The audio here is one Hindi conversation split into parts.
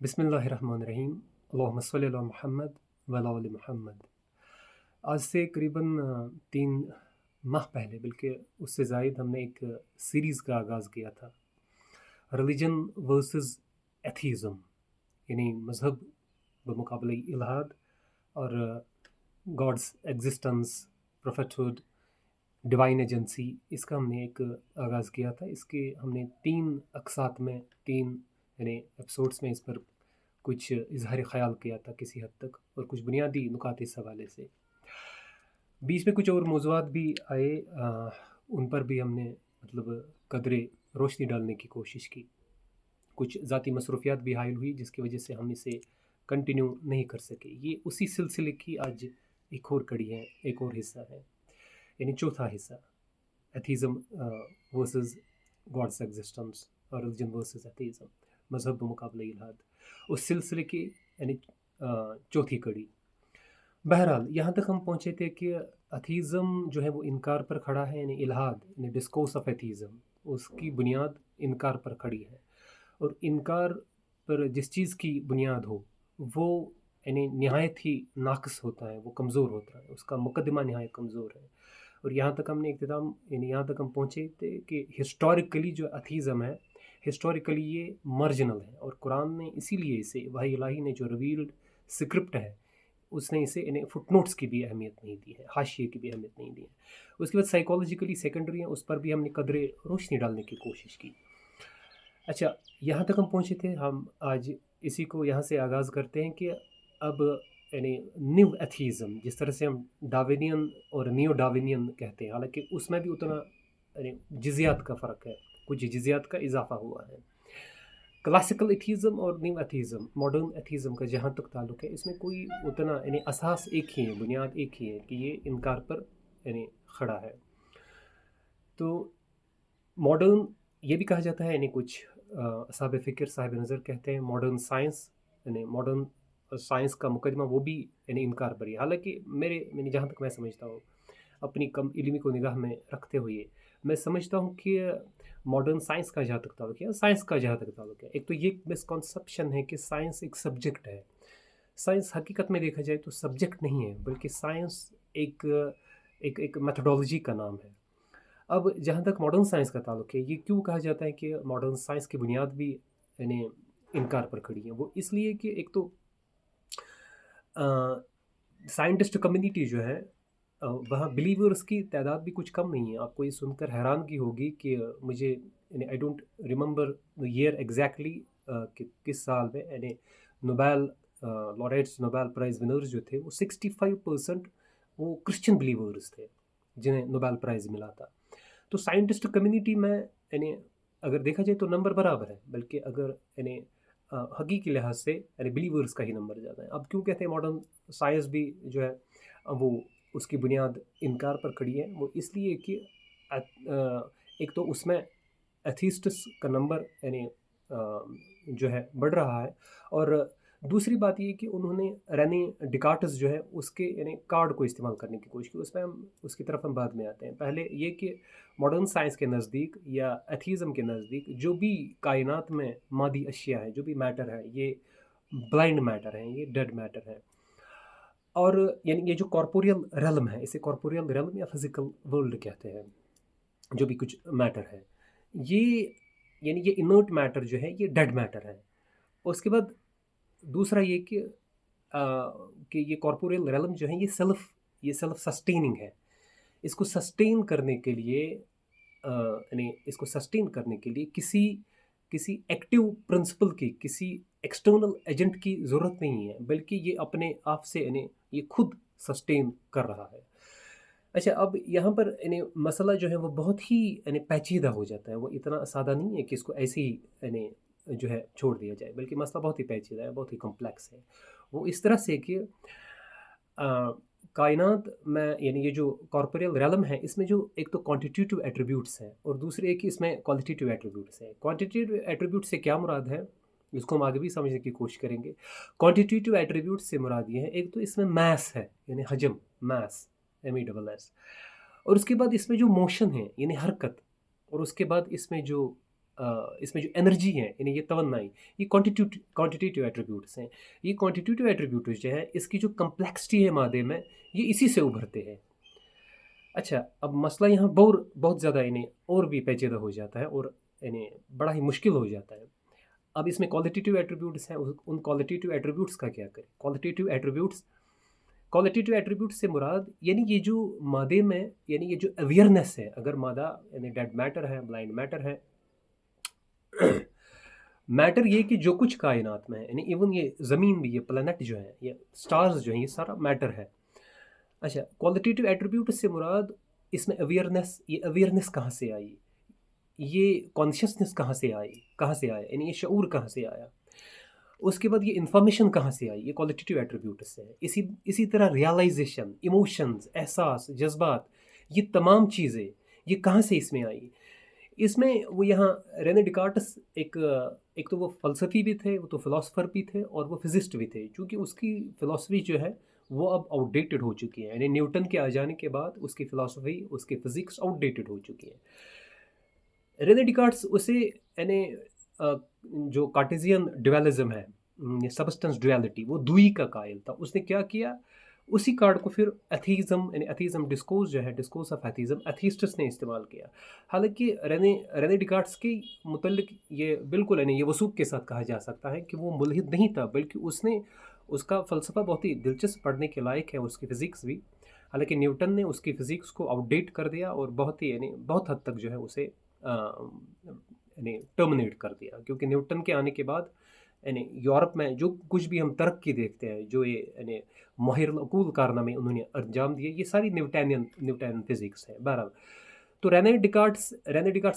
बिस्मिल्लाहिर्रहमानिर्रहीम। अल्लाहुम्मा सल्लि अला मुहम्मद व अला आलि मुहम्मद। आज से करीबन 3 माह पहले, बल्कि उससे ज़ायद, हमने एक सीरीज़ का आगाज़ किया था, रिलीजन वर्सेस एथीज़म, यानी मज़हब बमुकाबले इल्हाद और गॉड्स एग्जिस्टेंस, प्रोफेटहुड, डिवाइन एजेंसी। इसका हमने एक आगाज़ किया था। इसके हमने 3 अक़सात में, 3 यानी एपिसोड्स में इस पर कुछ इजहार ख़याल किया था किसी हद तक, और कुछ बुनियादी नुकात इस हवाले से। बीच में कुछ और मौज़ूआत भी आए, उन पर भी हमने मतलब कदरे रोशनी डालने की कोशिश की। कुछ ज़ाती मसरूफ़ियात भी हाइल हुई जिसकी वजह से हम इसे कंटिन्यू नहीं कर सके। ये उसी सिलसिले की आज एक और कड़ी है, एक और हिस्सा है, यानी चौथा हिस्सा, एथीज़म वर्सेस गॉड्स एग्जिस्टेंस और रिलीजन वर्सेस एथीज़म, मज़हब मुकाबले इल्हाद, उस सिलसिले की यानी चौथी कड़ी। बहरहाल यहाँ तक हम पहुँचे थे कि एथीज़म जो है वो इनकार पर खड़ा है, यानी इल्हाद, यानी डिस्कोर्स ऑफ एथीज़म, उसकी बुनियाद इनकार पर खड़ी है। और इनकार पर जिस चीज़ की बुनियाद हो वो यानी नहायत ही नाक़िस होता है, वो कमज़ोर होता है, उसका मुकदमा नहायत कमज़ोर है। और यहाँ तक हमने इख्तिताम, यानी यहाँ तक हम पहुँचे थे कि हिस्टोरिकली जो एथीज़म है, हिस्टोरिकली ये मार्जिनल है, और कुरान ने इसीलिए इसे, वही इलाही ने जो रिवील्ड स्क्रिप्ट है, उसने इसे इन्हें फुटनोट्स की भी अहमियत नहीं दी है, हाशिए की भी अहमियत नहीं दी है। उसके बाद साइकोलॉजिकली सेकेंडरी है, उस पर भी हमने कदरे रोशनी डालने की कोशिश की। अच्छा, यहाँ तक हम पहुँचे थे। हम आज इसी को यहाँ से आगाज़ करते हैं कि अब यानी न्यू एथीज़म, जिस तरह से हम डार्विनियन और नियो डार्विनियन कहते हैं, हालांकि उसमें भी उतना यानी जिज़ियात का फ़र्क है, कुछ जिज़ियात का इजाफा हुआ है। क्लासिकल एथीज़म और न्यू एथीज़म, मॉडर्न एथीज़म का जहाँ तक ताल्लुक़ है, इसमें कोई उतना यानी असास एक ही है, बुनियाद एक ही है कि ये इनकार पर यानी खड़ा है। तो मॉडर्न ये भी कहा जाता है, यानी कुछ साहब फ़िक्र, साहब नज़र कहते हैं मॉडर्न साइंस, यानी मॉडर्न साइंस का मुकदमा वो भी यानी इनकार पर ही। हालांकि मेरे यानी जहाँ तक मैं समझता हूँ, अपनी कम इल्मी को निगाह में रखते हुए, मैं समझता हूँ कि मॉडर्न साइंस का जहाँ तक ताल्लुक़ है, साइंस का जहाँ तक ताल्लुक़ है, एक तो ये मिसकॉन्सेप्शन है कि साइंस एक सब्जेक्ट है। साइंस हकीकत में देखा जाए तो सब्जेक्ट नहीं है, बल्कि साइंस एक एक एक मेथोडोलॉजी का नाम है। अब जहाँ तक मॉडर्न साइंस का ताल्लुक़ है, ये क्यों कहा जाता है कि मॉडर्न साइंस की बुनियाद भी यानी इनकार पर खड़ी है? वो इसलिए कि एक तो साइंटिस्ट कम्युनिटी जो है, वहाँ बिलीवर्स की तादाद भी कुछ कम नहीं है। आपको ये सुनकर हैरानगी होगी कि मुझे यानी I don't remember the year exactly कि किस साल में यानी Nobel laureates, Nobel prize winners जो थे, वो 65% वो क्रिश्चियन बिलीवर्स थे जिन्हें नोबेल प्राइज़ मिला था। तो साइंटिस्ट कम्युनिटी में यानी अगर देखा जाए तो नंबर बराबर है, बल्कि अगर यानी हकीकी लिहाज से यानी बिलीवर्स का ही नंबर ज़्यादा है। अब क्यों कहते हैं मॉडर्न साइंस भी जो है वो उसकी बुनियाद इनकार पर खड़ी है? वो इसलिए कि एक तो उसमें एथिस्ट्स का नंबर यानी जो है बढ़ रहा है, और दूसरी बात ये कि उन्होंने रेने डिकार्टस जो है उसके यानी कार्ड को इस्तेमाल करने की कोशिश की। उसमें हम उसकी तरफ हम बाद में आते हैं। पहले ये कि मॉडर्न साइंस के नज़दीक या एथीज़म के नज़दीक जो भी कायनात में मादी अशिया है, जो भी मैटर है, ये ब्लाइंड मैटर है, ये डेड मैटर है। और यानी ये जो कॉर्पोरियल रेलम है, इसे कॉर्पोरियल रेलम या फिजिकल वर्ल्ड कहते हैं, जो भी कुछ मैटर है, ये यानी ये इनर्ट मैटर जो है, ये डेड मैटर है। उसके बाद दूसरा ये कि ये कॉर्पोरियल रेलम जो है, ये सेल्फ सस्टेनिंग है। इसको सस्टेन करने के लिए यानी इसको सस्टेन करने के लिए किसी किसी एक्टिव प्रिंसिपल की, किसी एक्सटर्नल एजेंट की ज़रूरत नहीं है, बल्कि ये अपने आप से यानी ये खुद सस्टेन कर रहा है। अच्छा, अब यहाँ पर यानी मसला जो है वो बहुत ही यानी पेचीदा हो जाता है। वो इतना सादा नहीं है कि इसको ऐसे ही यानी जो है छोड़ दिया जाए, बल्कि मसला बहुत ही पेचीदा है, बहुत ही कॉम्प्लेक्स है। वो इस तरह से कि कायनात में यानी ये जो कॉर्पोरियल रेलम है, इसमें जो एक तो क्वांटिटेटिव एट्रीब्यूट्स हैं, और दूसरे एक इसमें क्वालिटेटिव एट्रीब्यूट्स हैं। क्वांटिटेटिव एट्रीब्यूट से क्या मुराद है, इसको हम आगे भी समझने की कोशिश करेंगे। क्वांटिटेटिव एट्रीब्यूट से मुराद ये है, एक तो इसमें मास है, यानी हजम, मास, MESS, और उसके बाद इसमें जो मोशन है यानी हरकत, और उसके बाद इसमें जो इसमें जो एनर्जी है यानी ये तवन्नाई, ये क्वांटिटेटिव एट्रीब्यूट्स हैं। ये क्वांटिटेटिव एट्रीब्यूट्स जो है इसकी जो कम्प्लेक्सिटी है मादे में, ये इसी से उभरते हैं। अच्छा, अब मसला यहाँ बहुत ज़्यादा यानी और भी पेचीदा हो जाता है और यानी बड़ा ही मुश्किल हो जाता है। अब इसमें क्वालिटेटिव एट्रीब्यूट्स हैं, उन क्वालिटेटिव एट्रीब्यूट्स का क्या करें? क्वालिटेटिव एट्रीब्यूट्स से मुराद यानी ये जो मादे में यानी ये जो अवेयरनेस है, अगर मादा यानी डेड मैटर है, ब्लाइंड मैटर है मैटर ये कि जो कुछ कायनात में है यानी इवन ये ज़मीन भी, ये प्लैनेट जो है, ये स्टार्स जो हैं, ये सारा मैटर है। अच्छा, क्वालिटेटिव एट्रीब्यूट से मुराद इसमें अवेयरनेस, ये अवेयरनेस कहाँ से आई? ये कॉन्शियसनेस कहाँ से आया यानी ये शऊर कहाँ से आया? उसके बाद ये इन्फॉर्मेशन कहाँ से आई? ये क्वालिटेटिव एट्रीब्यूट से है। इसी तरह रियलाइजेशन, इमोशंस, एहसास, जज्बात, ये तमाम चीज़ें ये कहाँ से इसमें आई? इसमें वो यहाँ रेने डिकार्टस एक तो वो फ़लसफ़ी भी थे, वो तो फ़िलासफ़र भी थे और वो फ़िज़िस्ट भी थे। चूँकि उसकी फ़िलासफ़ी जो है वो अब आउटडेटेड हो चुकी है, यानी न्यूटन के आ जाने के बाद उसकी फ़िलासफ़ी, उसकी फ़िज़िक्स आउटडेटेड हो चुकी है। रेने डिकार्ट्स उसे यानी जो कार्टेशियन ड्यूअलिज़्म है, सबस्टेंस ड्यूअलिटी, वो दुई का कायल था। उसने क्या किया, उसी कार्ड को फिर एथीज़म यानी एथीज़म डिस्कोर्स जो है, डिस्कोर्स ऑफ एथीज़म, एथीस्टिस ने इस्तेमाल किया। हालांकि रेने रेने डिकार्ट्स के मुतल्लिक ये बिल्कुल यानी ये वसूख के साथ कहा जा सकता है कि वो मुल्हिद नहीं था, बल्कि उसने उसका फ़लसफ़ा बहुत ही दिलचस्प पढ़ने के लायक है, उसकी फ़िज़िक्स भी। हालांकि न्यूटन ने उसकी फ़िज़िक्स को आउटडेट कर दिया और बहुत ही यानी बहुत हद तक जो है उसे यानी टर्मिनेट कर दिया, क्योंकि न्यूटन के आने के बाद यानी यूरोप में जो कुछ भी हम तरक्की देखते हैं, जो ये यानी माहिर अकूल कारनामे उन्होंने अंजाम दिए, ये सारी न्यूटनियन फिजिक्स है। बहरहाल, तो रेने डिकार्ट्स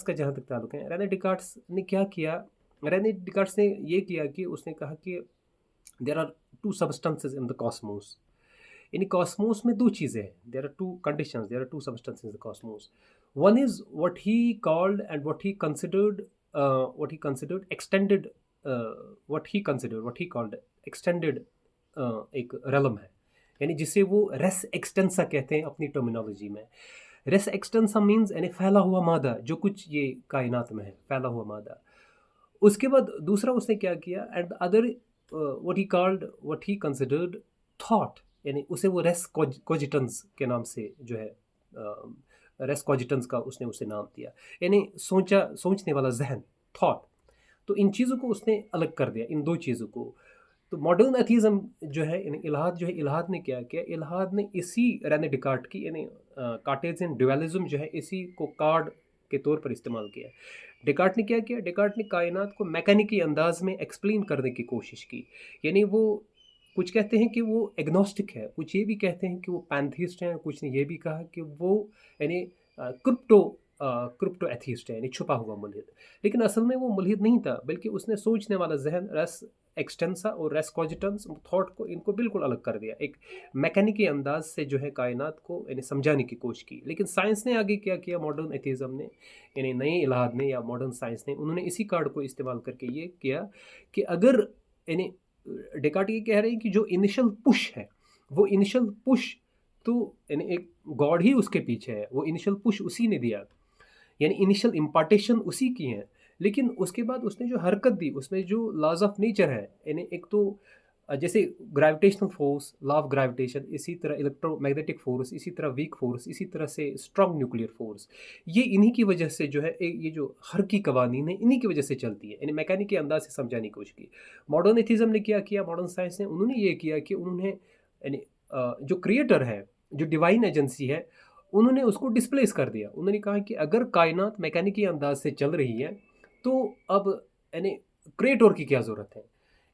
का जहाँ तक ताल्लुक है, रेने डिकार्ट्स ने क्या किया? रेने डिकार्ट्स ने ये किया कि उसने कहा कि there are two substances in the cosmos. यानी कॉस्मोस में दो चीज़ें हैं, there are two conditions, there are two substances in the cosmos. One is what he called and what he considered extended, what he called extended एक रेलम है, यानी जिसे वो रेस एक्सटेंसा कहते हैं अपनी टर्मिनोलॉजी में। रेस एक्सटेंसा मीन्स यानी फैला हुआ मादा, जो कुछ ये कायनात में है, फैला हुआ मादा। उसके बाद दूसरा उसने क्या किया, and other what he considered thought, यानी उसे वो रेस कॉजिटेंस के नाम से जो है रेस कॉजिटेंस का उसने उसे नाम दिया, यानी सोचने वाला जहन, थॉट। तो इन चीज़ों को उसने अलग कर दिया, इन दो चीज़ों को। तो मॉडर्न एथीज़म जो है, यानी इल्हाद जो है, इल्हाद ने क्या किया? इल्हाद ने इसी रेने डिकार्ट की यानी कार्टेशियन ड्यूअलिज़्म जो है, इसी को कार्ड के तौर पर इस्तेमाल किया। डिकार्ट ने क्या किया? डिकार्ट ने कायनात को मैकेनिकी अंदाज में एक्सप्लेन करने की कोशिश की। यानी वो कुछ कहते हैं कि वो एग्नोस्टिक है, कुछ ये भी कहते हैं कि वो पैंथीस्ट हैं, कुछ ने ये भी कहा कि वो यानी क्रिप्टो एथीस्ट है, यानी छुपा हुआ मुल्हिद। लेकिन असल में वो मुल्हिद नहीं था, बल्कि उसने सोचने वाला जहन, रेस एक्सटेंसा और रेस कॉजिटेंस, थॉट को, इनको बिल्कुल अलग कर दिया, एक मैकेनिकी अंदाज से जो है कायनात को यानी समझाने की कोशिश की। लेकिन साइंस ने आगे क्या किया? मॉडर्न एथीज़म ने यानी नए इलाहाद ने या मॉडर्न साइंस ने, उन्होंने इसी कार्ड को इस्तेमाल करके ये किया कि अगर यानी डेकार्ट ये कह रहे हैं कि जो इनिशियल पुश है, वो इनिशियल पुश तो यानी एक गॉड ही उसके पीछे है, वो इनिशियल पुश उसी ने दिया, यानी इनिशियल इम्पार्टेशन उसी की है। लेकिन उसके बाद उसने जो हरकत दी, उसमें जो लॉज ऑफ नेचर है, यानी एक तो जैसे gravitational force, law of gravitation, इसी तरह इलेक्ट्रोमैग्नेटिक फोर्स, इसी तरह वीक फोर्स, इसी तरह से स्ट्रॉन्ग न्यूक्लियर फोर्स, ये इन्हीं की वजह से जो है ये जो हर की कवानीन है, इन्हीं की वजह से चलती है, यानी मैकेनिक के अंदाज से समझाने की कोशिश की। मॉडर्न एथिज्म ने क्या किया? मॉडर्न साइंस ने उन्होंने ये किया कि उन्होंने यानी जो क्रिएटर है, जो डिवाइन एजेंसी है, उन्होंने उसको डिस्प्लेस कर दिया। उन्होंने कहा कि अगर कायनात मैकेनिकी अंदाज से चल रही है, तो अब यानी क्रिएटर की क्या ज़रूरत है?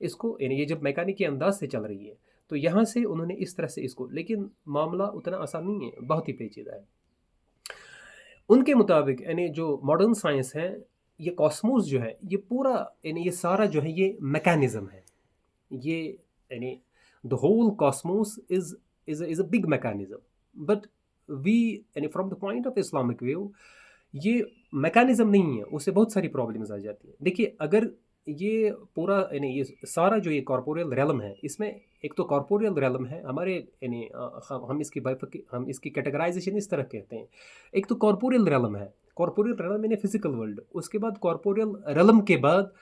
इसको यानी ये जब मैकेनिकी अंदाज से चल रही है, तो यहाँ से उन्होंने इस तरह से इसको, लेकिन मामला उतना आसान नहीं है, बहुत ही पेचीदा है। उनके मुताबिक यानी जो मॉडर्न साइंस है, ये कॉस्मोस जो है, ये पूरा यानी ये सारा जो है ये मैकेनिज्म है। ये यानी the whole cosmos is a big mechanism, but we यानी from the point of Islamic view ये मैकेनिज्म नहीं है, उससे बहुत सारी प्रॉब्लम्स आ जाती है। देखिए, अगर ये पूरा यानी ये सारा जो ये कॉर्पोरियल रेलम है, इसमें एक तो कॉर्पोरियल रेलम है हमारे यानी हम इसकी कैटेगराइजेशन इस तरह कहते हैं। एक तो कॉर्पोरियल रेलम है, कॉर्पोरियल रलम यानी फिजिकल वर्ल्ड, उसके बाद कॉर्पोरियल रलम के बाद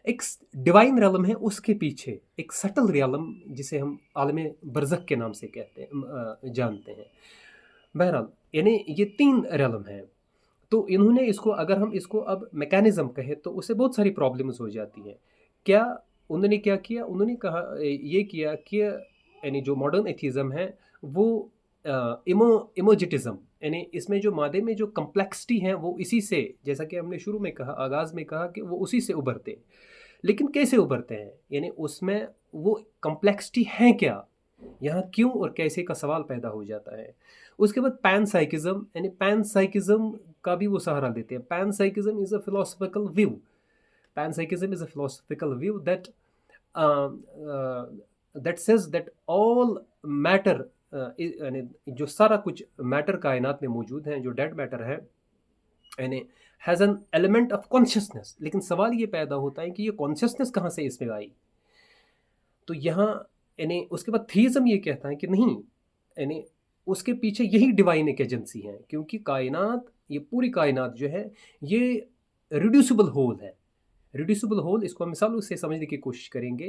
एक डिवाइन रलम है, उसके पीछे एक सटल रियलम जिसे हम आलम बरज़ख के नाम से कहते हैं, जानते हैं। बहरहाल यानी ये 3 रलम हैं। तो इन्होंने इसको, अगर हम इसको अब मैकेनिज़्म कहें तो उससे बहुत सारी प्रॉब्लम्स हो जाती हैं। क्या उन्होंने क्या किया? उन्होंने कहा ये किया कि यानी जो मॉडर्न एथिज़्म है वो इमोजिटिज़्म, यानी इसमें जो मादे में जो कम्प्लेक्सिटी है वो इसी से, जैसा कि हमने शुरू में कहा, आगाज़ में कहा कि वो उसी से उभरते हैं। लेकिन कैसे उभरते हैं? यानी उसमें वो कम्प्लेक्सिटी है क्या? यहाँ क्यों और कैसे का सवाल पैदा हो जाता है। उसके बाद पैनसाइकिज़्म, यानी पैनसाइकिज़्म का भी वो सहारा लेते हैं। Panpsychism is a philosophical view. Panpsychism is a philosophical view that that says that all matter, यानी जो सारा कुछ मैटर कायनात में मौजूद है, जो डेड मैटर है, यानी has an element of consciousness. लेकिन सवाल ये पैदा होता है कि ये कॉन्शियसनेस कहाँ से इसमें आई? तो यहाँ यानी उसके बाद थीज़म ये कहता है कि नहीं, यानी उसके पीछे यही डिवाइन एक एजेंसी है, क्योंकि कायनात, ये पूरी कायनात जो है ये रिड्यूसिबल होल है। रिड्यूसिबल होल, इसको हम मिसालों से समझने की कोशिश करेंगे।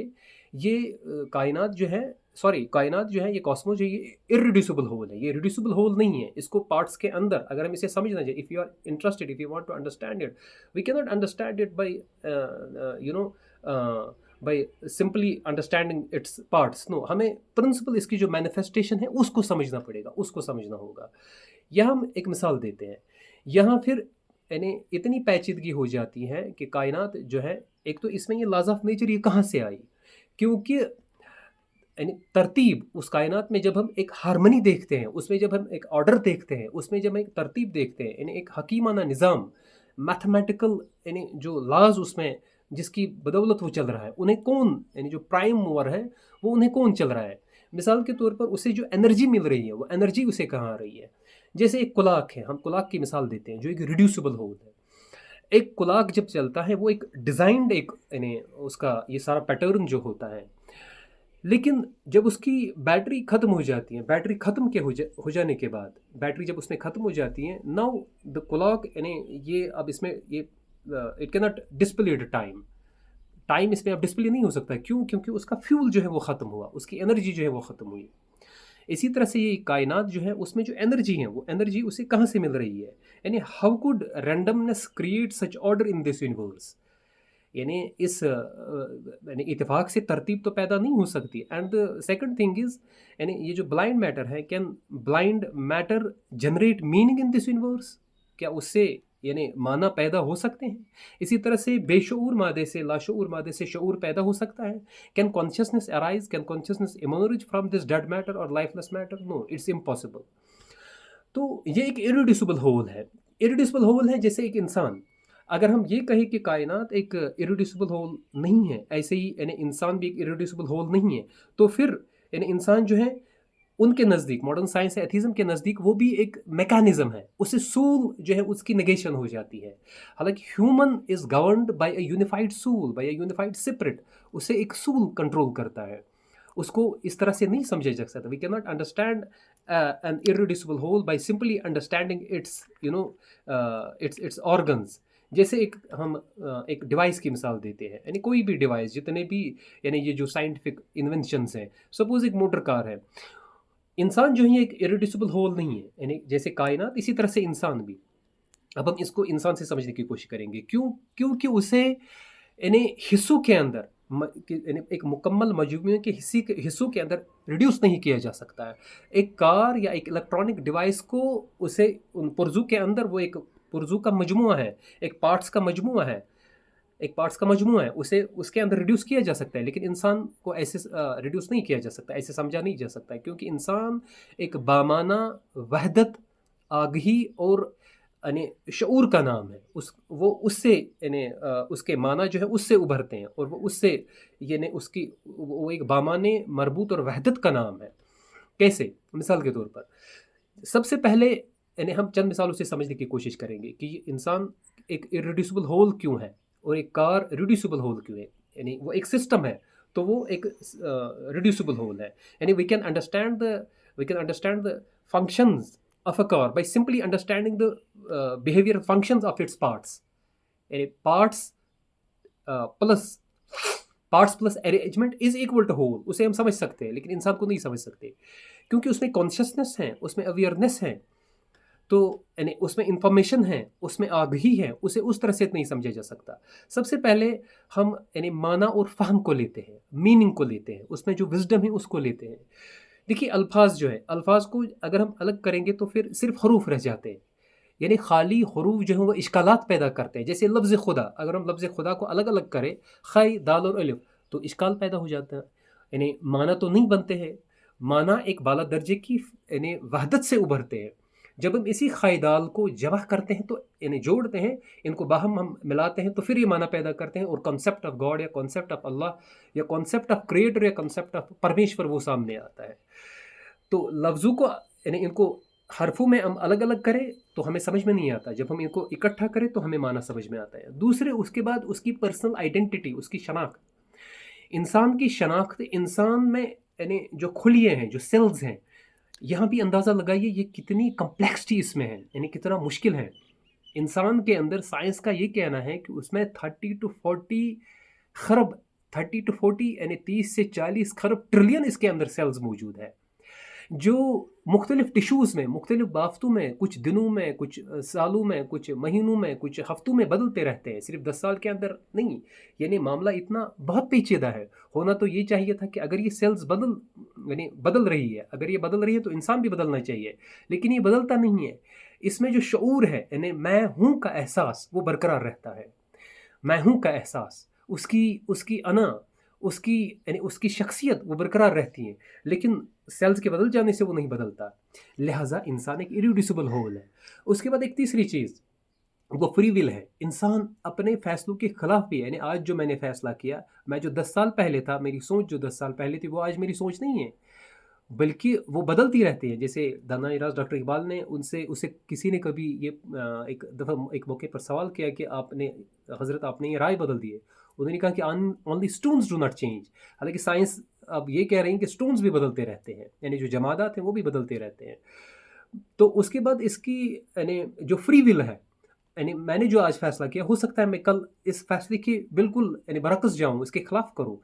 ये कायनात जो है, कायनात जो है, ये कॉस्मोस जो है, ये इररिड्यूसिबल होल है, ये रिड्यूसिबल होल नहीं है। इसको पार्ट्स के अंदर अगर हम इसे समझना चाहिए, if you are interested, if you want to understand it, we can not understand it by you know by simply understanding its parts. No, हमें प्रिंसिपल, इसकी जो मैनिफेस्टेशन है उसको समझना पड़ेगा, उसको समझना होगा। यहाँ हम एक मिसाल देते हैं। यहाँ फिर यानी इतनी पेचीदगी हो जाती है कि कायनात जो है, एक तो इसमें ये लॉज ऑफ नेचर ये कहाँ से आई? क्योंकि यानी तरतीब उस कायनात में, जब हम एक हार्मनी देखते हैं, उसमें जब हम एक ऑर्डर देखते हैं, उसमें जब हम एक तरतीब देखते हैं, यानी एक हकीमाना निज़ाम, मैथमेटिकल, यानी जो लॉज उसमें जिसकी बदौलत वो चल रहा है, उन्हें कौन, यानी जो प्राइम मूवर है वो उन्हें कौन चल रहा है? मिसाल के तौर पर उसे जो एनर्जी मिल रही है, वो एनर्जी उसे कहाँ आ रही है? जैसे एक कुलाक है, हम कुलाक की मिसाल देते हैं जो एक रिड्यूसिबल होल है। एक कुलाक जब चलता है वो एक डिज़ाइंड, एक यानी उसका ये सारा पैटर्न जो होता है, लेकिन जब उसकी बैटरी ख़त्म हो जाती है, बैटरी ख़त्म के हो जाने के बाद, बैटरी जब उसमें ख़त्म हो जाती है, नाउ द क्लॉक, यानी ये अब इसमें ये it can not display the time, time इसमें अब डिस्प्ले नहीं हो सकता। क्यों? क्योंकि उसका फ्यूल जो है वो ख़त्म हुआ, उसकी एनर्जी जो है वो ख़त्म हुई। इसी तरह से ये कायनात जो है उसमें जो एनर्जी है, वो एनर्जी उसे कहाँ से मिल रही है? यानी how could randomness create such order in this universe? यानी इस यानी इत्तेफाक से तरतीब तो पैदा नहीं हो सकती। And the second thing is, यानी ये जो ब्लाइंड मैटर है, can blind matter generate meaning in this universe? क्या उससे यानी माना पैदा हो सकते हैं? इसी तरह से बेशऊर मादे से, लाशऊर मादे से शऊर पैदा हो सकता है? Can consciousness arise, can consciousness emerge from this dead matter और lifeless matter? No, it's impossible. तो ये एक इरिड्यूसिबल होल है। इरिड्यूसिबल होल है जैसे एक इंसान। अगर हम ये कहें कि कायनात एक इरिड्यूसिबल होल नहीं है, ऐसे ही यानी इंसान भी एक इरिड्यूसिबल होल नहीं है, तो फिर यानी इंसान जो है उनके नज़दीक, मॉडर्न साइंस एथिज्म के नज़दीक, वो भी एक मैकेनिज्म है। उससे सूल जो है उसकी नेगेशन हो जाती है। हालांकि human is governed by a unified सूल, बाय अ यूनिफाइड स्पिरिट। उसे एक सूल कंट्रोल करता है। उसको इस तरह से नहीं समझा जा सकता। We can not understand an irreducible whole by simply understanding its its organs. जैसे एक हम एक डिवाइस की मिसाल देते हैं, यानी कोई भी डिवाइस, जितने भी यानी ये जो साइंटिफिक इन्वेंशंस हैं, सपोज एक मोटर कार है, इंसान जो है एक इरिड्यूसिबल होल नहीं है, यानी जैसे कायनात, इसी तरह से इंसान भी। अब हम इसको इंसान से समझने की कोशिश करेंगे। क्यों? क्योंकि उसे यानी हिस्सों के अंदर यानी एक मुकम्मल मजमूए के हिस्सों के अंदर रिड्यूस नहीं किया जा सकता है। एक कार या एक इलेक्ट्रॉनिक डिवाइस को उसे उन पुर्जों के अंदर, वो एक पुर्जों का मजमुआ है, एक पार्ट्स का मजमुआ है, एक पार्ट्स का मजमूआ है, उसे उसके अंदर रिड्यूस किया जा सकता है। लेकिन इंसान को ऐसे रिड्यूस नहीं किया जा सकता, ऐसे समझा नहीं जा सकता है, क्योंकि इंसान एक बामाना, वहदत, आगही और यानी शऊर का नाम है। वो उससे यानी उसके माना जो है उससे उभरते हैं, और वो उससे यानी उसकी वो एक बामाने, मरबूत और वहदत का नाम है। कैसे? मिसाल के तौर पर सबसे पहले यानी हम चंद मिसालों से समझने की कोशिश करेंगे कि ये इंसान एक इरिड्यूसिबल होल क्यों है और एक कार रिड्यूसिबल होल क्यों है। यानी वो एक सिस्टम है, तो वो एक रिड्यूसिबल होल है। यानी we can understand the functions of a car by simply understanding the behavioral functions of its parts. यानी plus parts plus arrangement is equal to whole, उसे हम समझ सकते हैं, लेकिन इंसान को नहीं समझ सकते क्योंकि उसमें कॉन्शियसनेस है, उसमें अवेयरनेस है, तो यानी उसमें इंफॉर्मेशन है, उसमें आगही है, उसे उस तरह से नहीं समझा जा सकता। सबसे पहले हम यानी माना और फ़हम को लेते हैं, मीनिंग को लेते हैं, उसमें जो विजडम है उसको लेते हैं। देखिए अल्फाज जो है, अल्फाज को अगर हम अलग करेंगे तो फिर सिर्फ हरूफ रह जाते हैं, यानी खाली हरूफ जो है वो इश्कालात पैदा करते हैं। जैसे लफ्ज़ खुदा, अगर हम लफ्ज़ खुदा को अलग अलग करें, खई दाल और अलिफ, तो इश्काल पैदा हो जाता है, यानी माना तो नहीं बनते हैं। माना एक बाला दर्जे की यानी वहदत से उभरते हैं। जब हम इसी खाईदाल को जमा करते हैं तो यानी जोड़ते हैं, इनको बाहम हम मिलाते हैं, तो फिर ये माना पैदा करते हैं और कॉन्सेप्ट ऑफ गॉड या कॉन्सेप्ट ऑफ अल्लाह या कॉन्सेप्ट ऑफ क्रिएटर या कॉन्सेप्ट ऑफ परमेश्वर वो सामने आता है। तो लफ्ज़ों को यानी इनको हरफों में हम अलग अलग करें तो हमें समझ में नहीं आता, जब हम इनको इकट्ठा करें तो हमें माना समझ में आता है। दूसरे उसके बाद उसकी पर्सनल आइडेंटिटी, उसकी शनाख्त, इंसान की शनाख्त, इंसान में यानी जो खुलिए हैं, जो सेल्स हैं, यहाँ भी अंदाज़ा लगाइए ये कितनी कम्प्लेक्सिटी इसमें है, यानी कितना मुश्किल है। इंसान के अंदर साइंस का ये कहना है कि उसमें 30 to 40 खरब 30 to 40 यानी 30 से 40 खरब ट्रिलियन इसके अंदर सेल्स मौजूद है, जो मुख्तलिफ टिश्यूज़ में, मुख्तलिफ बाफ्तों में, कुछ दिनों में, कुछ सालों में, कुछ महीनों में, कुछ हफ्तों में बदलते रहते हैं, सिर्फ 10 साल के अंदर नहीं। यानी मामला इतना बहुत पेचीदा है। होना तो ये चाहिए था कि अगर ये सेल्स बदल रही है, अगर ये बदल रही है तो इंसान भी बदलना चाहिए, लेकिन ये बदलता नहीं है। इसमें जो शऊर है, यानी मैं हूँ का एहसास, वो बरकरार रहता है। मैं हूँ का एहसास, उसकी उसकी अना, उसकी यानी उसकी शख्सियत वो बरकरार रहती है, लेकिन सेल्स के बदल जाने से वो नहीं बदलता। लिहाजा इंसान एक इरिड्यूसिबल होल है। उसके बाद एक तीसरी चीज़, वो फ्री विल है। इंसान अपने फैसलों के खिलाफ भी है, यानी आज जो मैंने फैसला किया, मैं जो 10 साल पहले था, मेरी सोच जो 10 साल पहले थी वो आज मेरी सोच नहीं है, बल्कि वो बदलती रहती है। जैसे दाना-ए-राज़ डॉक्टर इकबाल ने उसे किसी ने कभी ये एक दफ़ा एक मौके पर सवाल किया कि आपने हज़रत आपने ये राय बदल दी है। उन्होंने कहा कि only stones do not change. हालांकि साइंस अब ये कह रही है कि स्टोन्स भी बदलते रहते हैं, यानी जो जमादात हैं वो भी बदलते रहते हैं। तो उसके बाद इसकी यानी जो फ्री विल है, यानी मैंने जो आज फैसला किया, हो सकता है मैं कल इस फैसले के बिल्कुल यानी बरअक्स जाऊँ, इसके खिलाफ करूँ।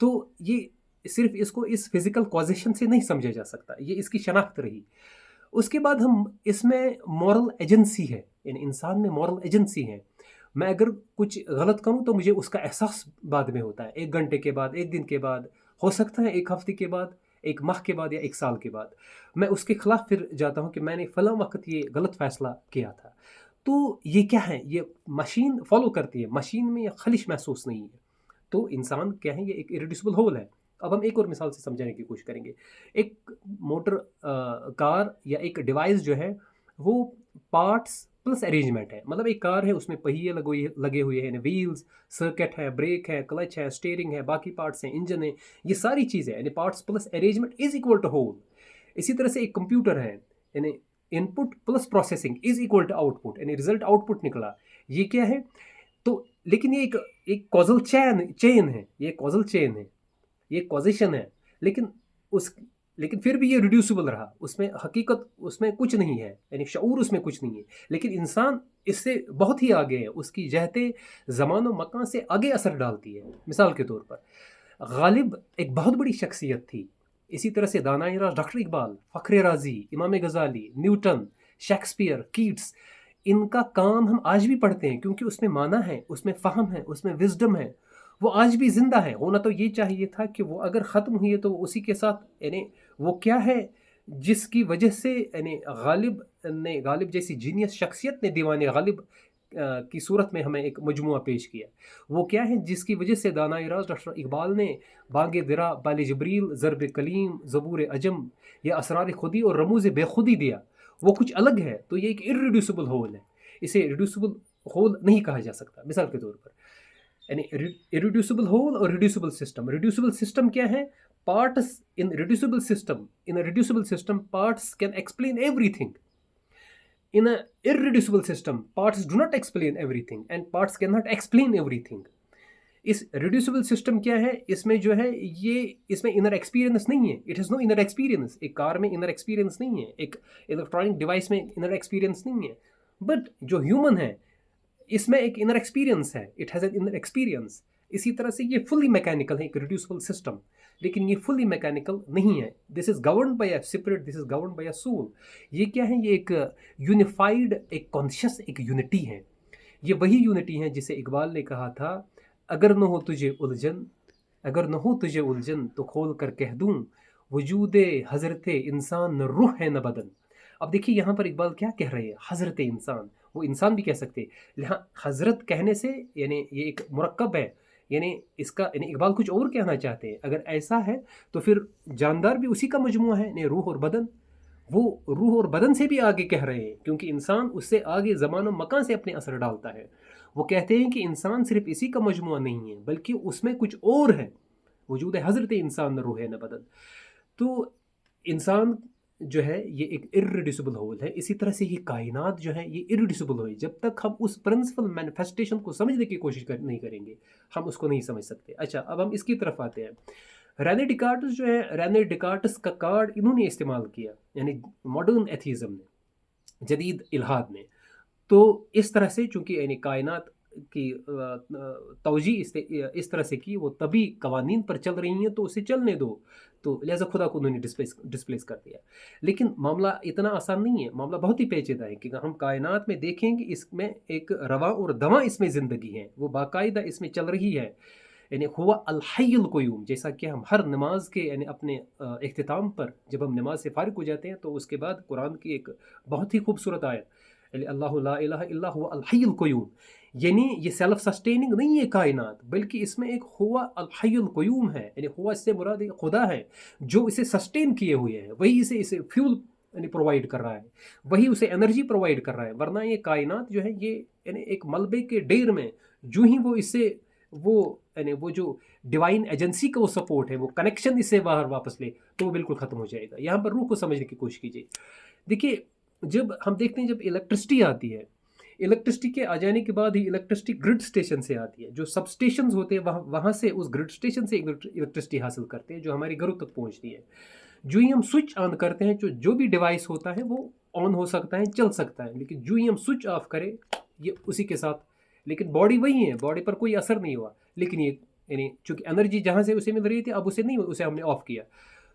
तो ये सिर्फ इसको इस फिजिकल कॉजेशन से नहीं समझा जा सकता, ये इसकी शनाख्त रही। उसके बाद हम इसमें मॉरल एजेंसी है, यानी इंसान में मॉरल एजेंसी है। मैं अगर कुछ गलत करूं तो मुझे उसका एहसास बाद में होता है, 1 घंटे के बाद, 1 दिन के बाद, हो सकता है 1 हफ्ते के बाद, 1 माह के बाद या 1 साल के बाद। मैं उसके खिलाफ फिर जाता हूं कि मैंने फला वक्त ये गलत फैसला किया था। तो ये क्या है, ये मशीन फॉलो करती है, मशीन में ये खलिश महसूस नहीं है। तो इंसान क्या है, ये एक इरिड्यूसिबल होल है। अब हम एक और मिसाल से समझाने की कोशिश करेंगे। एक मोटर कार या एक डिवाइस जो है वो पार्ट्स प्लस अरेंजमेंट है। मतलब एक कार है, उसमें पहिए लगे हुए हैं, व्हील्स, सर्किट है, ब्रेक है, क्लच है, स्टीयरिंग है, बाकी पार्ट्स हैं, इंजन है, ये सारी चीज़ें, यानी parts plus arrangement is equal to whole. इसी तरह से एक कंप्यूटर है, यानी input plus processing is equal to output, यानी रिजल्ट आउटपुट निकला। ये क्या है? तो लेकिन ये एक कॉजल चेन है, ये कॉजल चेन है, ये कॉजिशन है, लेकिन उस लेकिन फिर भी ये रिड्यूसिबल रहा, उसमें हकीकत उसमें कुछ नहीं है, यानी शऊर उसमें कुछ नहीं है। लेकिन इंसान इससे बहुत ही आगे है, उसकी जहते ज़मान व मकान से आगे असर डालती है। मिसाल के तौर पर गालिब एक बहुत बड़ी शख्सियत थी। इसी तरह से दाना-ए-राज़ डॉक्टर इकबाल, फ़ख्र राज़ी, इमाम गज़ाली, न्यूटन, शेक्सपियर, कीट्स, इनका काम हम आज भी पढ़ते हैं क्योंकि उसमें माना है, उसमें फ़हम है, उसमें विज़डम है। वो आज भी ज़िंदा है। होना तो ये चाहिए था कि वो अगर ख़त्म हुई है तो उसी के साथ, यानी वो क्या है जिसकी वजह से यानी गालिब जैसी जीनियस शख्सियत ने दीवाने गालिब की सूरत में हमें एक मजमुआ पेश किया। वो क्या है जिसकी वजह से दाना-ए-राज़ डॉक्टर इकबाल ने बांगे दिरा, बाले जबरील, ज़र्ब कलीम, ज़बूर अजम या असरार खुदी और रमूज़ बेखुदी दिया। वो कुछ अलग है, तो ये एक इर्रिड्यूसिबल होल है। इसे रिड्यूसिबल होल नहीं कहा जा सकता। मिसाल के तौर पर यानी इरिड्यूसिबल होल और रिड्यूसिबल सिस्टम। रिड्यूसिबल सिस्टम क्या है? Parts in reducible system, in a reducible system parts can explain everything. In a irreducible system, parts do not explain everything and parts cannot explain everything. इस रिड्यूसिबल सिस्टम क्या है, इसमें जो है ये इसमें इनर एक्सपीरियंस नहीं है, it has no inner experience. एक कार में इनर एक्सपीरियंस नहीं है, एक इलेक्ट्रॉनिक डिवाइस में इनर एक्सपीरियंस नहीं है। बट जो ह्यूमन है इसमें एक इनर एक्सपीरियंस है, it has an inner experience. इसी तरह से ये फुली मैकेनिकल है, एक रिड्यूसिबल सिस्टम, लेकिन ये फुली मैकेनिकल नहीं है। This is governed by a spirit, this is governed by a soul. ये क्या है, ये एक यूनिफाइड, एक कॉन्शियस, एक यूनिटी है। ये वही यूनिटी है जिसे इकबाल ने कहा था, अगर न हो तुझे उलझन, अगर न हो तुझे उलझन तो खोल कर कह दूं, वजूदे हजरत इंसान न रूह है न बदन। अब देखिए यहाँ पर इकबाल क्या कह रहे हैं, हजरत इंसान, वो इंसान भी कह सकते, यहाँ हजरत कहने से यानी ये एक मुरक्कब है, यानी इसका यानी इकबाल कुछ और कहना चाहते हैं। अगर ऐसा है तो फिर जानदार भी उसी का मजमुआ है, यानी रूह और बदन। वो रूह और बदन से भी आगे कह रहे हैं, क्योंकि इंसान उससे आगे ज़मान और मकान से अपने असर डालता है। वो कहते हैं कि इंसान सिर्फ इसी का मजमुआ नहीं है, बल्कि उसमें कुछ और है। वजूद है हज़रत इंसान, न रूह न बदन। तो इंसान जो है ये एक इररिड्यूसिबल होल है। इसी तरह से ये कायनात जो है ये इररिड्यूसिबल है। जब तक हम उस प्रिंसिपल मैनिफेस्टेशन को समझने की कोशिश नहीं करेंगे, हम उसको नहीं समझ सकते। अच्छा, अब हम इसकी तरफ आते हैं। रेने डिकार्टस जो है, रेने डिकार्टस का कार्ड इन्होंने इस्तेमाल किया, यानी मॉडर्न एथीज़म ने, जदीद इल्हाद ने। तो इस तरह से चूंकि यानी कायनात की तवजी इस तरह से की, वो तभी कवानीन पर चल रही हैं तो उसे चलने दो, तो लिहाजा खुदा को उन्होंने डिस्प्लेस कर दिया। लेकिन मामला इतना आसान नहीं है, मामला बहुत ही पेचीदा है कि हम कायनात में देखेंगे इसमें एक रवा और दवा इसमें ज़िंदगी है, वो बाकायदा इसमें चल रही है। यानी हुआ अल हय्युल क़य्यूम, जैसा कि हम हर नमाज के यानी अपने इख्तिताम पर जब हम नमाज से फारिग हो जाते हैं तो उसके बाद कुरान की एक बहुत ही खूबसूरत आयत, यानी अल्लाहु ला इलाहा इल्ला हुवा अल हय्युल क़य्यूम, यानी ये सेल्फ सस्टेनिंग नहीं है कायनात, बल्कि इसमें एक हुआ अल हय्युल क़य्यूम है। यानी हुआ इससे मुराद एक खुदा है जो इसे सस्टेन किए हुए है, वही इसे फ्यूल यानी प्रोवाइड कर रहा है, वही उसे एनर्जी प्रोवाइड कर रहा है। वरना ये कायनात जो है ये यानी एक मलबे के ढेर में जो ही वो इससे वो यानी वो जो डिवाइन एजेंसी का वो सपोर्ट है, वो कनेक्शन इससे बाहर वापस ले, तो वो बिल्कुल ख़त्म हो जाएगा। यहाँ पर रूह को समझने की कोशिश कीजिए। देखिए, जब हम देखते हैं जब इलेक्ट्रिसिटी आती है, इलेक्ट्रिसिटी के आ जाने के बाद ही इलेक्ट्रिसिटी ग्रिड स्टेशन से आती है, जो सब स्टेशन होते हैं वहाँ से उस ग्रिड स्टेशन से इलेक्ट्रिसिटी हासिल करते हैं जो हमारे घरों तक पहुँचती है। जो ही हम स्विच ऑन करते हैं, जो भी डिवाइस होता है वो ऑन हो सकता है, चल सकता है, लेकिन जो ही हम स्विच ऑफ करें ये उसी के साथ, लेकिन बॉडी वही है, बॉडी पर कोई असर नहीं हुआ, लेकिन ये यानी चूंकि एनर्जी जहाँ से उसे मिल रही थी अब उसे नहीं, उसे हमने ऑफ किया।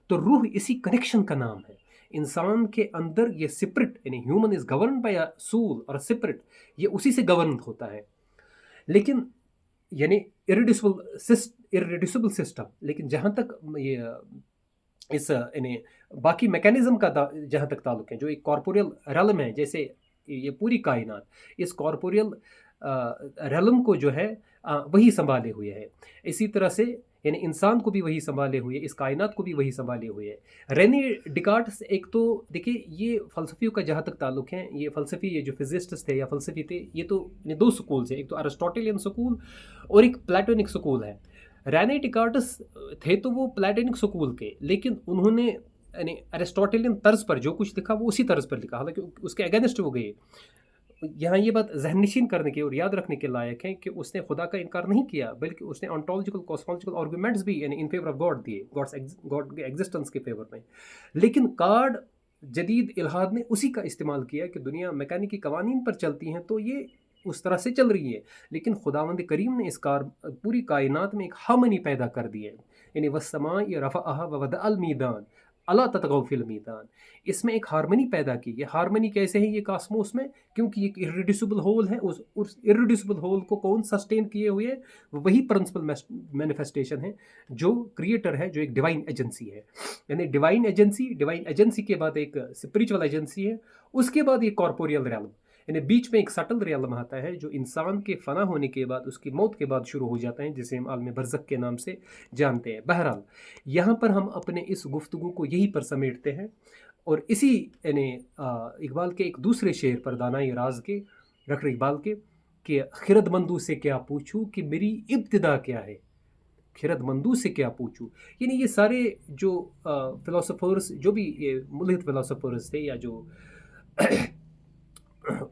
तो रूह इसी कनेक्शन का नाम है। इंसान के अंदर ये स्पिरिट, यानी human is govern by a soul और स्पिरिट, ये उसी से गवर्न होता है। लेकिन यानी इरिड्यूसिबल सिस्टम, लेकिन जहाँ तक ये इस यानी बाकी मैकेनिज्म का जहाँ तक ताल्लुक है, जो एक कॉर्पोरियल रेलम है, जैसे ये पूरी कायनात इस कॉर्पोरियल रेलम को जो है वही संभाले हुए है। इसी तरह से यानी इंसान को भी वही संभाले हुए, इस कायनात को भी वही संभाले हुए है। रेने डिकार्ट्स, एक तो देखिए ये फ़लसफ़ियों का जहाँ तक ताल्लुक है, ये फ़लसफ़ी, ये जो फिजिस्ट्स थे या फ़लसफ़ी थे, ये तो दो स्कूल्स हैं, एक तो अरिस्टोटेलियन स्कूल और एक प्लेटोनिक स्कूल है। रेने डिकार्ट्स थे तो वो प्लेटोनिक स्कूल के, लेकिन उन्होंने यानी अरिस्टोटेलियन तर्ज पर जो कुछ लिखा वो उसी तर्ज पर लिखा, हालांकि उसके अगेंस्ट हो गए। यहाँ ये बात जहननशीन करने की और याद रखने के लायक है कि उसने खुदा का इनकार नहीं किया, बल्कि उसने ऑन्टोलॉजिकल कॉस्मोलॉजिकल आर्गूमेंट्स भी यानी इन फेवर ऑफ गॉड दिए, गॉड के एग्जिस्टेंस के फेवर में। लेकिन कार्ड जदीद इल्हाद ने उसी का इस्तेमाल किया कि दुनिया मैकेनिकी कवानीन पर चलती हैं तो ये उस तरह से चल रही है, लेकिन खुदावंद करीम ने इस पूरी कायनात में एक हार्मनी पैदा कर दी है। यानी वस्समा रफ़अहा व वदअल मीदान अला ततगौ फिल मीदान, इसमें एक हार्मनी पैदा की। ये हार्मनी कैसे है ये कास्मोस में, क्योंकि ये इरिड्यूसिबल होल है, उस इरिड्यूसिबल होल को कौन सस्टेन किए हुए है, वही प्रिंसिपल मैनिफेस्टेशन है, जो क्रिएटर है, जो एक डिवाइन एजेंसी है। यानी डिवाइन एजेंसी के बाद एक स्पिरिचुअल एजेंसी है, उसके बाद ये कॉर्पोरियल रियल्म, यानी बीच में एक सटल रियल्म आता है जो इंसान के फना होने के बाद, उसकी मौत के बाद शुरू हो जाता है, जिसे हम आलम बरज़ख के नाम से जानते हैं। बहरहाल यहाँ पर हम अपने इस गुफ्तगू को यहीं पर समेटते हैं और इसी यानी इकबाल के एक दूसरे शेर पर, दानाई राज के, रखर इकबाल के, कि खिरदमंदू से क्या पूछूं कि मेरी इब्तिदा क्या है, खिरदमंदू से क्या पूछूं। यानी ये सारे जो फ़िलोसोफर्स, जो भी ये मुल्हिद फ़िलोसोफर्स थे या जो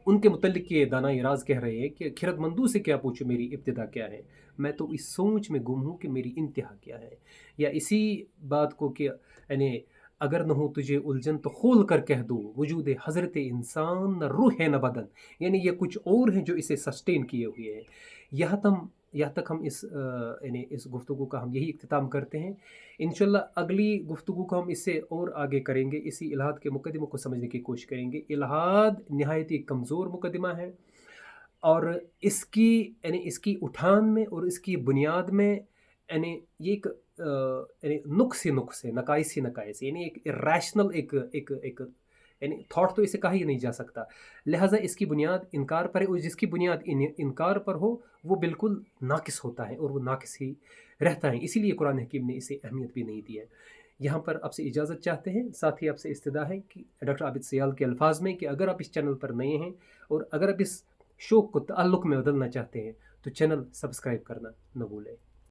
उनके मुतल्लिक ये दाना राज कह रहे हैं कि खिरदमंदू से क्या पूछूं मेरी इब्तिदा क्या है, मैं तो इस सोच में गुम हूँ कि मेरी इंतहा क्या है। या इसी बात को कि यानी अगर न हो तुझे उलझन तो खोल कर कह दो, वजूद हज़रत इंसान न रूह है न बदन। यानी ये कुछ और हैं जो इसे सस्टेन किए हुए हैं। यहाँ तक हम इस यानी इस गुफ्तगू का हम यही इख्तिताम करते हैं। इंशाल्लाह अगली गुफ्तगू को हम इससे और आगे करेंगे, इसी इल्हाद के मुकदमों को समझने की कोशिश करेंगे। इल्हाद नहायत ही कमज़ोर मुकदमा है, और इसकी यानी इसकी उठान में और इसकी बुनियाद में यानी ये एक यानी नुक्स है, नकाइस ही नकाइस, यानी एक इरेशनल एक एक एक यानी थॉट तो इसे कहा ही नहीं जा सकता। लिहाजा इसकी बुनियाद इनकार पर है, और जिसकी बुनियाद इनकार पर हो वो बिल्कुल नाकिस होता है, और वो नाकिस ही रहता है। इसीलिए कुरान हकीम ने इसे अहमियत भी नहीं दी है। यहाँ पर आपसे इजाज़त चाहते हैं, साथ ही आपसे इस्तदा है कि डॉक्टर आबिद सियाल के अल्फाज में कि अगर आप इस चैनल पर नए हैं और अगर आप इस शौक़ को ताल्लुक़ में बदलना चाहते हैं तो चैनल सब्सक्राइब करना न भूलें।